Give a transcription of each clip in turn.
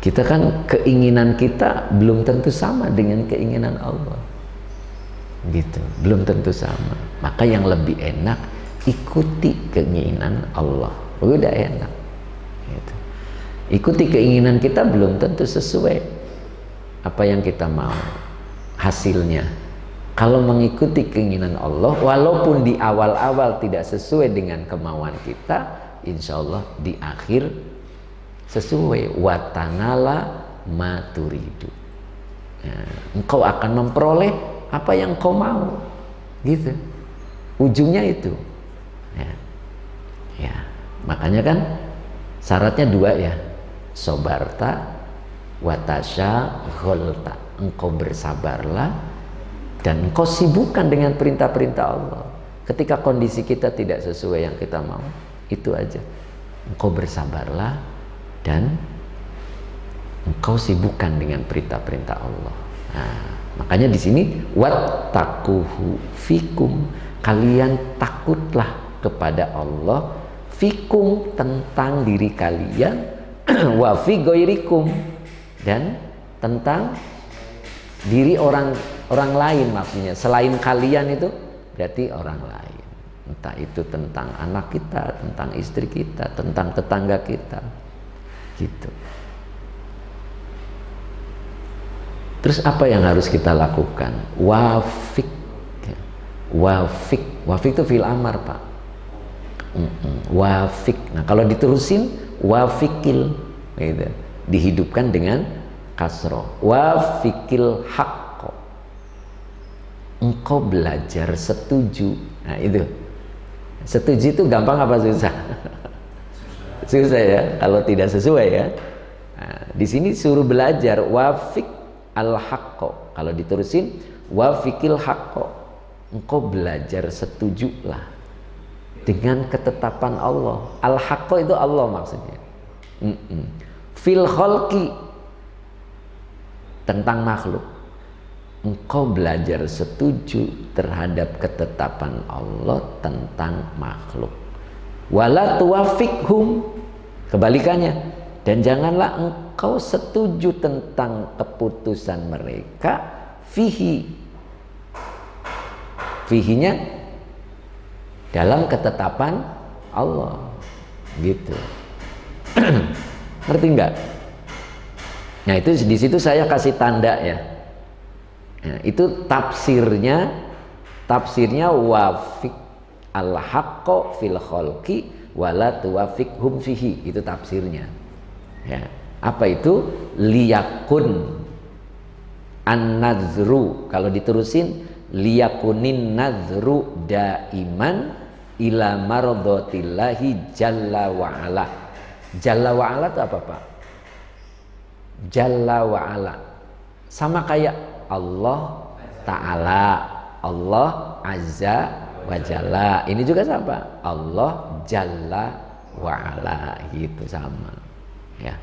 Kita kan keinginan kita belum tentu sama dengan keinginan Allah, gitu, belum tentu sama. Maka yang lebih enak ikuti keinginan Allah, udah enak. Gitu. Ikuti keinginan kita belum tentu sesuai apa yang kita mau hasilnya. Kalau mengikuti keinginan Allah, walaupun di awal-awal tidak sesuai dengan kemauan kita, insya Allah di akhir sesuai. Watanala maturidu. Nah, engkau akan memperoleh apa yang kau mau, gitu. Ujungnya itu. Ya, makanya kan syaratnya dua ya. Sobarta watasya gholta. Engkau bersabarlah dan engkau sibukkan dengan perintah-perintah Allah. Ketika kondisi kita tidak sesuai yang kita mau, itu aja. Engkau bersabarlah dan engkau sibukkan dengan perintah-perintah Allah. Nah, makanya di sini wattaquhu fikum, kalian takutlah kepada Allah, fikum tentang diri kalian, wa fi ghairikum dan tentang diri orang lain, maksudnya selain kalian itu berarti orang lain. Entah itu tentang anak kita, tentang istri kita, tentang tetangga kita, gitu. Terus apa yang harus kita lakukan? Wafik, wafik itu fi'il amar, Pak. Wafik. Nah, kalau diterusin wafikil, gitu. Dihidupkan dengan kasroh. Wafikil haqqo. Engkau belajar setuju. Nah, itu. Setuju itu gampang apa susah? Susah ya, kalau tidak sesuai ya. Nah, di sini suruh belajar wafik al-haqqo. Kalau diterusin wafikil haqqo. Engkau belajar setujulah dengan ketetapan Allah. Al-haqqo itu Allah maksudnya. Fil khalqi, tentang makhluk. Engkau belajar setuju terhadap ketetapan Allah tentang makhluk. Wala tuwafikhum, kebalikannya, dan janganlah engkau setuju tentang keputusan mereka fihi, fihinya dalam ketetapan Allah, gitu. Ngerti enggak? Nah, itu di situ saya kasih tanda ya. Nah, itu tafsirnya wafik al-haqqo fil khalqi wala tuwafikhum fihi, itu tafsirnya. Ya. Apa itu? Liyakun an-nazru, kalau diterusin liyakunin nazru daiman ila mardhatillahi jalla wa ala. Jalla wa ala itu apa, Pak? Jalla wa ala sama kayak Allah Ta'ala, Allah Azza wa Jalla. Ini juga sama, Allah Jalla wa ala, gitu, sama ya.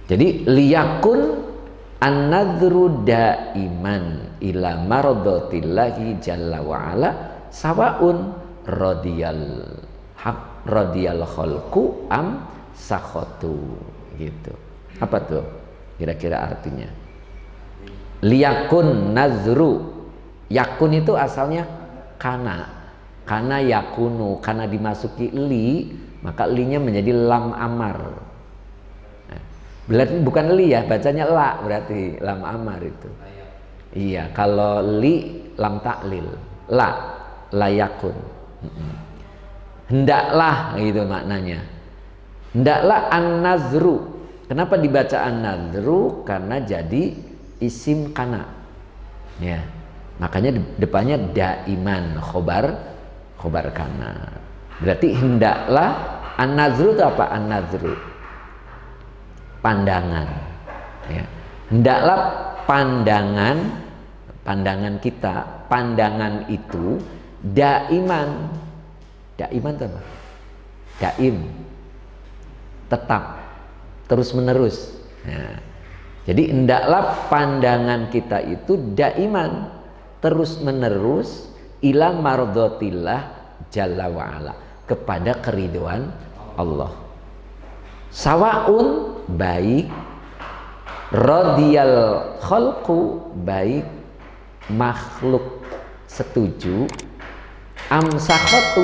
Jadi liyakun an-nadhru daiman ila mardhatillahi jalla wa ala sawaun radiyal khalqu am sakhatu, gitu. Apa tuh kira-kira artinya? Liyakun nazru, yakun itu asalnya kana yakunu, karena dimasuki li maka linya menjadi lam amar. Nah, berarti bukan li ya, bacanya la, berarti lam amar itu. Iya, kalau li lam taklil, la yakun. Hendaklah, gitu maknanya. Hendaklah an-nazru. Kenapa dibaca an-nadhru? Karena jadi isim kana. Ya. Makanya depannya daiman, khobar kana. Berarti hendaklah, an-nadhru itu apa? An-nadhru, pandangan. Ya. Hendaklah pandangan kita, pandangan itu daiman. Daiman itu apa? Daim, tetap, terus menerus. Nah, jadi hendaklah pandangan kita itu daiman, terus menerus ila mardhatillah jalla wa ala, kepada keridhaan Allah. Sawaun, baik, Radiyal khalqu, baik makhluk setuju, amsakhatu,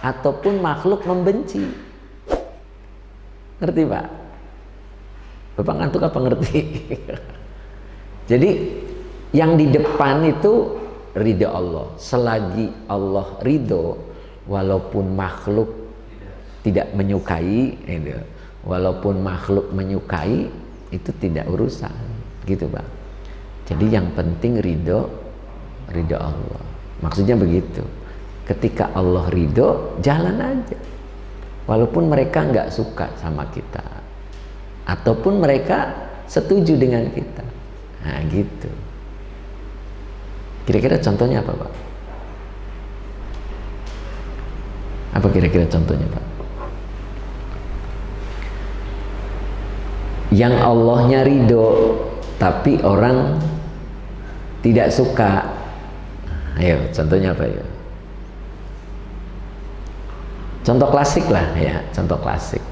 ataupun makhluk membenci. Ngerti Pak? Bapak ngantuk apa ngerti? Jadi yang di depan itu ridho Allah. Selagi Allah ridho, walaupun makhluk tidak menyukai, walaupun makhluk menyukai, itu tidak urusan, gitu Pak. Jadi yang penting ridho Allah. Maksudnya begitu. Ketika Allah ridho, jalan aja. Walaupun mereka nggak suka sama kita, ataupun mereka setuju dengan kita. Nah gitu. Kira-kira contohnya apa Pak? Apa kira-kira contohnya Pak? Yang Allahnya ridho tapi orang tidak suka. Ayo contohnya apa ya? Contoh klasik lah ya, contoh klasik.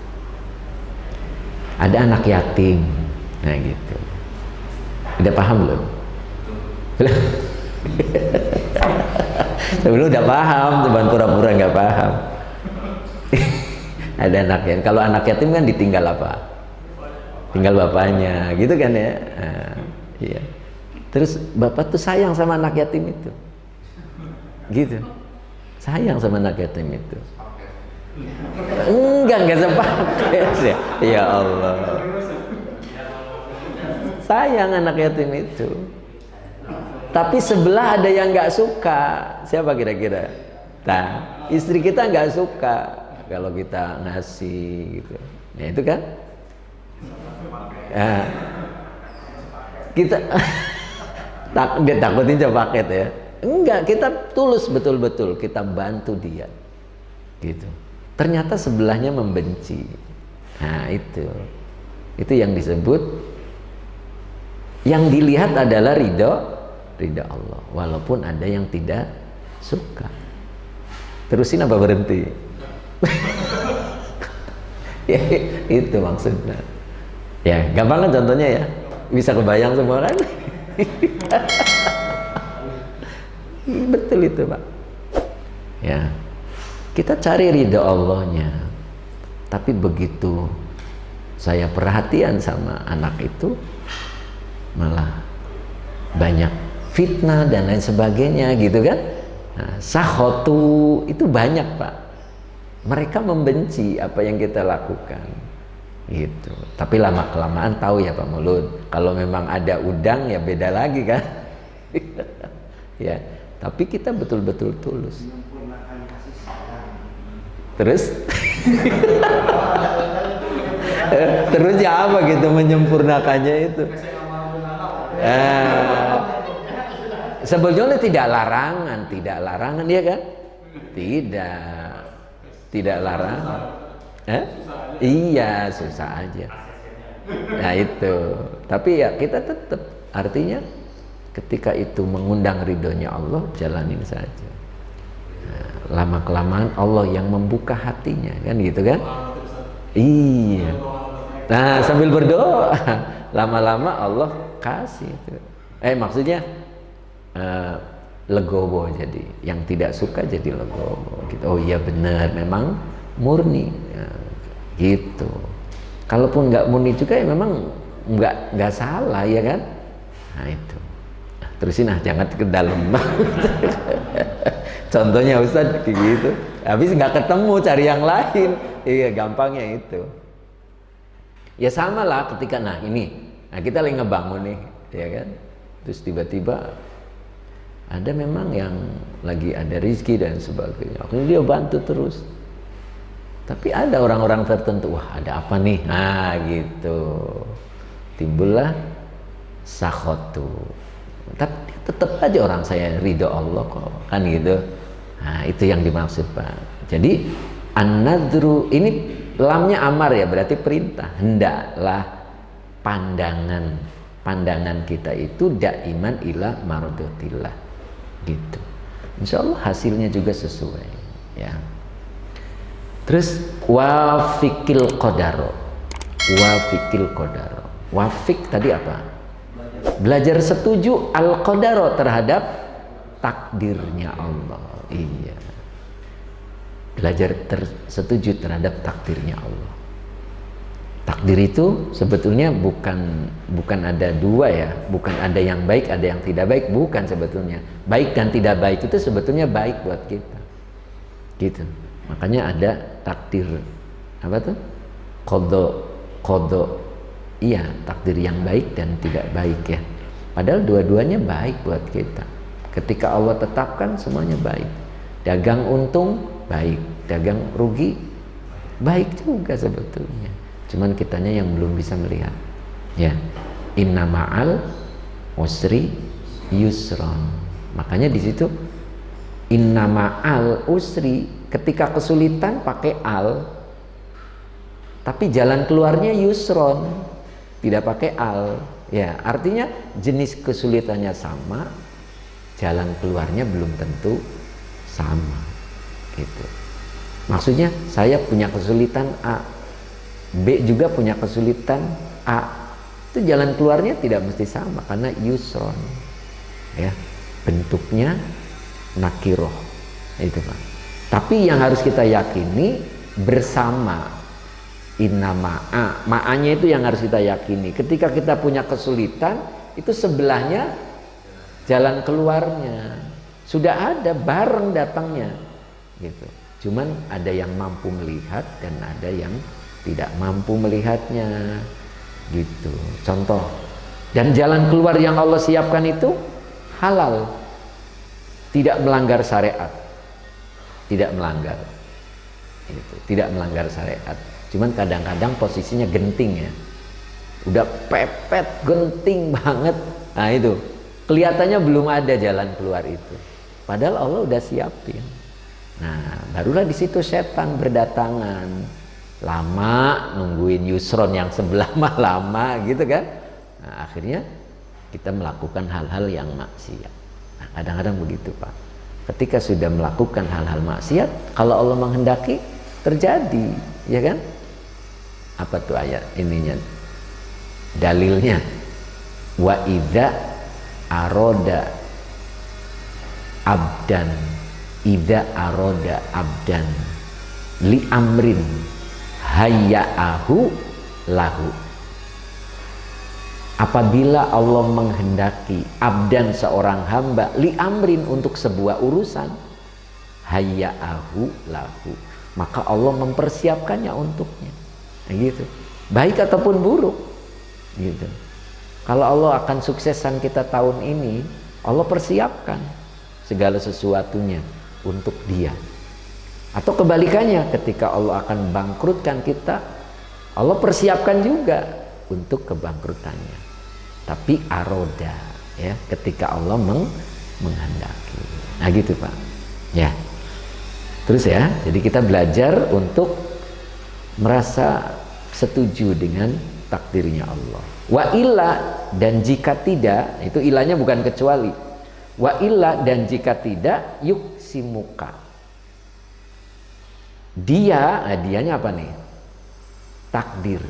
Ada anak yatim, nah gitu. Udah paham belum? Belum. Sebelum udah paham, cuman pura-pura nggak paham. Ada anak yatim. Kalau anak yatim kan ditinggal apa? Tinggal bapaknya, gitu kan ya. Nah, iya. Terus bapak tuh sayang sama anak yatim itu, gitu. Sayang sama anak yatim itu. Enggak sepaket ya. Ya Allah. Sayang anak yatim itu. Tapi sebelah ada yang nggak suka. Siapa kira-kira? Nah, istri kita nggak suka kalau kita ngasih gitu. Ya itu kan? Nah, kita dia takutin paket ya. Enggak, kita tulus betul-betul kita bantu dia. Gitu. Ternyata sebelahnya membenci. Nah, itu yang disebut, yang dilihat adalah ridho Allah, walaupun ada yang tidak suka. Terusin apa berhenti? Ya, itu maksudnya. Ya, gampang kan contohnya ya? Bisa kebayang semua kan? Betul itu Pak. Ya, kita cari ridho Allahnya. Tapi begitu saya perhatian sama anak itu, malah banyak fitnah dan lain sebagainya gitu kan. Nah, sakhotu itu banyak Pak. Mereka membenci apa yang kita lakukan gitu. Tapi lama kelamaan tahu ya Pak Mulut, kalau memang ada udang ya beda lagi kan. Ya, tapi kita betul-betul tulus. Terus terus ya apa gitu menyempurnakannya itu. Sebetulnya tidak larangan ya kan? Tidak larangan. Iya, susah aja. Nah itu. Tapi ya kita tetap, artinya ketika itu mengundang ridhonya Allah, jalanin saja. Nah, lama kelamaan Allah yang membuka hatinya, kan gitu kan? Iya. Nah sambil berdoa, lama-lama Allah kasih itu. Maksudnya legowo, jadi yang tidak suka jadi legowo gitu. Oh iya benar, memang murni ya, gitu. Kalaupun nggak murni juga ya memang nggak salah ya kan. Nah itu. Terusin jangan ke dalam. Contohnya Ustadz kayak gitu. Habis nggak ketemu, cari yang lain. Iya gampangnya itu. Ya sama lah ketika kita lagi ngebangun nih, ya kan. Terus tiba-tiba ada memang yang lagi ada rezeki dan sebagainya. Akhirnya dia bantu terus. Tapi ada orang-orang tertentu, wah ada apa nih? Nah gitu. Timbullah sakhotu. Tapi tetap aja orang saya ridho Allah kok, kan gitu. Nah itu yang dimaksud Pak. Jadi an-nadru ini lamnya amar ya, berarti perintah. Hendaklah pandangan kita itu daiman ila mardotillah gitu. Insya Allah hasilnya juga sesuai ya. Terus wafikil qadaro. Wafik tadi apa? Belajar setuju al-qadar terhadap takdirnya Allah. Iya. Belajar setuju terhadap takdirnya Allah. Takdir itu sebetulnya bukan ada dua ya, bukan ada yang baik, ada yang tidak baik, bukan sebetulnya. Baik dan tidak baik itu sebetulnya baik buat kita. Gitu. Makanya ada takdir apa tuh? Qada. Iya, takdir yang baik dan tidak baik ya. Padahal dua-duanya baik buat kita. Ketika Allah tetapkan semuanya baik. Dagang untung baik, dagang rugi baik juga sebetulnya. Cuman kitanya yang belum bisa melihat. Ya. Inna ma'al usri yusron. Makanya di situ inna ma'al usri, ketika kesulitan pakai al. Tapi jalan keluarnya yusron, tidak pakai al. Ya, artinya jenis kesulitannya sama, jalan keluarnya belum tentu sama. Gitu. Maksudnya saya punya kesulitan A, B juga punya kesulitan A. Itu jalan keluarnya tidak mesti sama karena yusron. Ya, bentuknya nakiroh. Itu Pak. Tapi yang harus kita yakini bersama. Inna ma'a, ma'anya itu yang harus kita yakini. Ketika kita punya kesulitan, itu sebelahnya jalan keluarnya sudah ada, bareng datangnya gitu. Cuman ada yang mampu melihat dan ada yang tidak mampu melihatnya gitu. Contoh, dan jalan keluar yang Allah siapkan itu halal, tidak melanggar syariat, tidak melanggar gitu, tidak melanggar syariat. Cuman kadang-kadang posisinya genting ya, udah pepet genting banget. Nah itu kelihatannya belum ada jalan keluar itu, padahal Allah udah siapin. Nah barulah di situ setan berdatangan, lama nungguin yusron yang sebelah mah lama gitu kan. Nah akhirnya kita melakukan hal-hal yang maksiat. Nah kadang-kadang begitu Pak, ketika sudah melakukan hal-hal maksiat, kalau Allah menghendaki terjadi, ya kan? Apa tuh ayat ininya, dalilnya? Wa idza aroda abdan, idza aroda abdan li amrin hayya'ahu lahu. Apabila Allah menghendaki abdan, seorang hamba, li amrin, untuk sebuah urusan, hayya'ahu lahu, maka Allah mempersiapkannya untuknya. Gitu, baik ataupun buruk gitu. Kalau Allah akan suksesan kita tahun ini, Allah persiapkan segala sesuatunya untuk dia. Atau kebalikannya, ketika Allah akan bangkrutkan kita, Allah persiapkan juga untuk kebangkrutannya. Tapi aroda ya, ketika Allah menghendaki. Nah gitu Pak ya. Terus ya, jadi kita belajar untuk merasa setuju dengan takdirnya Allah. Wa illa, dan jika tidak, itu ilahnya bukan kecuali. Wa illa, dan jika tidak, yuksimuka, dia, nah dianya apa nih? Takdir.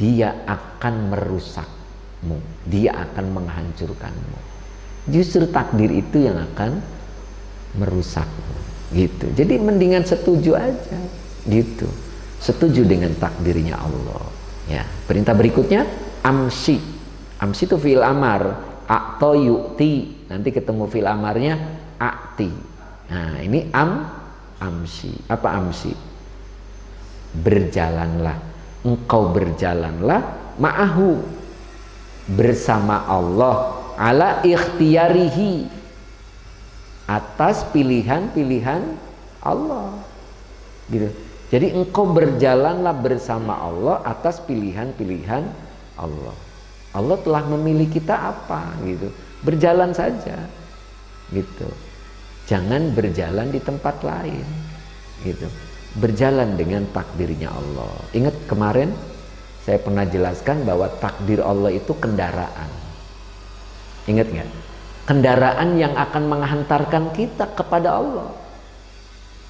Dia akan merusakmu, dia akan menghancurkanmu. Justru takdir itu yang akan merusakmu gitu. Jadi mendingan setuju aja gitu. Setuju dengan takdirnya Allah ya. Perintah berikutnya amsi. Amsi itu fi'il amar, a'to yu'ti, nanti ketemu fi'il amarnya a'ti. Nah ini amsi. Apa amsi? Berjalanlah, engkau berjalanlah ma'ahu, bersama Allah, ala ikhtiyarihi, atas pilihan-pilihan Allah gitu. Jadi engkau berjalanlah bersama Allah atas pilihan-pilihan Allah. Allah telah memilih kita apa gitu. Berjalan saja gitu. Jangan berjalan di tempat lain gitu. Berjalan dengan takdirnya Allah. Ingat kemarin saya pernah jelaskan bahwa takdir Allah itu kendaraan. Ingat nggak? Kendaraan yang akan menghantarkan kita kepada Allah.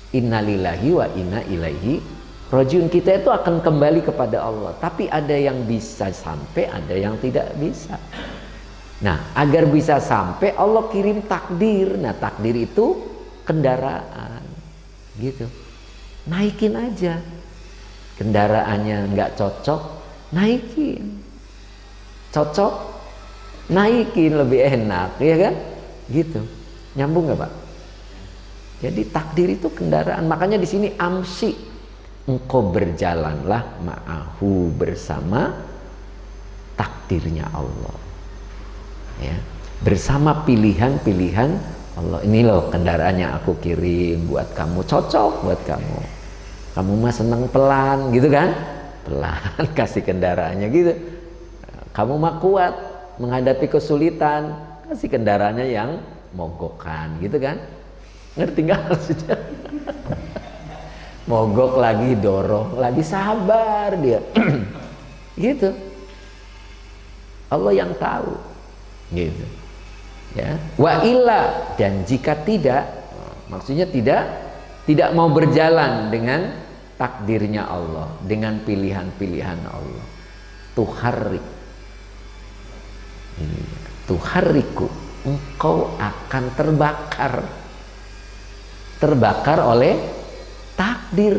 Innalillahi wa inna ilaihi Rojiun kita itu akan kembali kepada Allah. Tapi ada yang bisa sampai, ada yang tidak bisa. Nah, agar bisa sampai Allah kirim takdir. Nah, takdir itu kendaraan, gitu. Naikin aja. Kendaraannya nggak cocok, naikin. Cocok, naikin, lebih enak, ya kan? Gitu. Nyambung nggak, Pak? Jadi takdir itu kendaraan. Makanya di sini amsi, engkau berjalanlah ma'ahu, bersama takdirnya Allah. Ya, bersama pilihan-pilihan Allah. Ini loh kendaraan yang aku kirim buat kamu, cocok buat kamu. Kamu mah seneng pelan, gitu kan? Pelan, kasih kendaraannya gitu. Kamu mah kuat menghadapi kesulitan, kasih kendaraannya yang mogokkan, gitu kan? Ngerti nggak maksudnya? Mogok lagi, dorong lagi, sabar dia. Gitu. Allah yang tahu. Gitu. Ya. Wa illa, dan jika tidak, maksudnya tidak mau berjalan dengan takdirnya Allah, dengan pilihan-pilihan Allah. Tuhariku, engkau akan terbakar oleh takdir.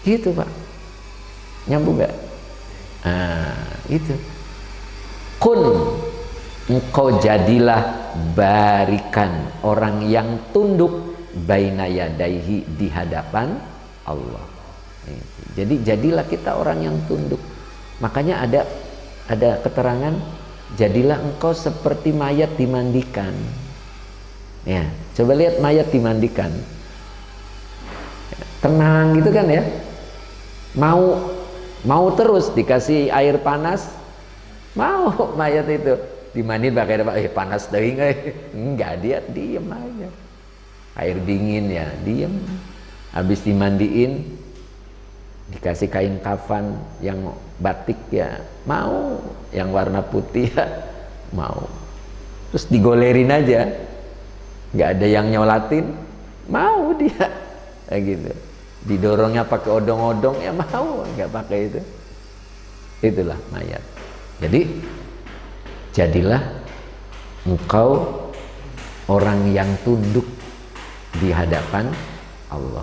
Gitu, Pak. Nyambung gak? Itu. Kun, engkau jadilah barikan, orang yang tunduk, baina yadaihi, di hadapan Allah. Jadi jadilah kita orang yang tunduk. Makanya ada keterangan, jadilah engkau seperti mayat dimandikan. Ya, coba lihat mayat dimandikan. Tenang gitu kan ya. Mau terus dikasih air panas, mau mayat itu dimandiin pakai apa? Panas deh, enggak, dia diem aja. Air dingin ya, diem. Habis dimandiin, dikasih kain kafan yang batik ya mau, yang warna putih ya mau. Terus digolerin aja, nggak ada yang nyolatin, mau dia, kayak gitu. Didorongnya pakai odong-odong ya mau, nggak pakai itu. Itulah mayat. Jadi jadilah engkau orang yang tunduk di hadapan Allah.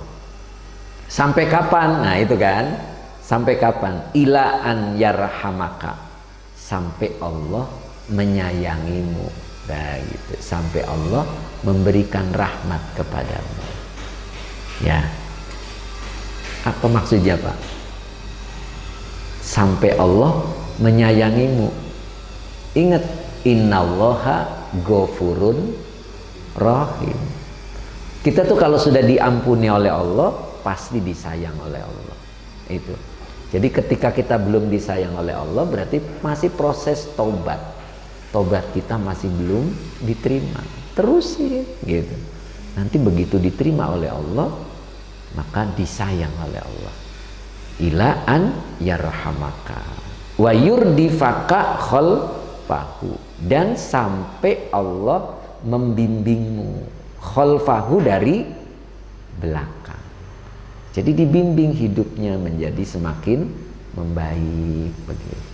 Sampai kapan? Nah itu kan, sampai kapan? Ila an yarhamaka, sampai Allah menyayangimu. Nah gitu, sampai Allah memberikan rahmat kepadamu. Ya, apa maksudnya, Pak? Sampai Allah menyayangimu. Ingat, innallaha ghafurun rahim. Kita tuh kalau sudah diampuni oleh Allah, pasti disayang oleh Allah. Itu. Jadi ketika kita belum disayang oleh Allah, berarti masih proses tobat. Tobat kita masih belum diterima. Terusin gitu. Nanti begitu diterima oleh Allah, maka disayang oleh Allah. Ila an yarhamaka wa yurdifaka khalfahu, dan sampai Allah membimbingmu, khalfahu, dari belakang. Jadi dibimbing hidupnya menjadi semakin membaik begitu.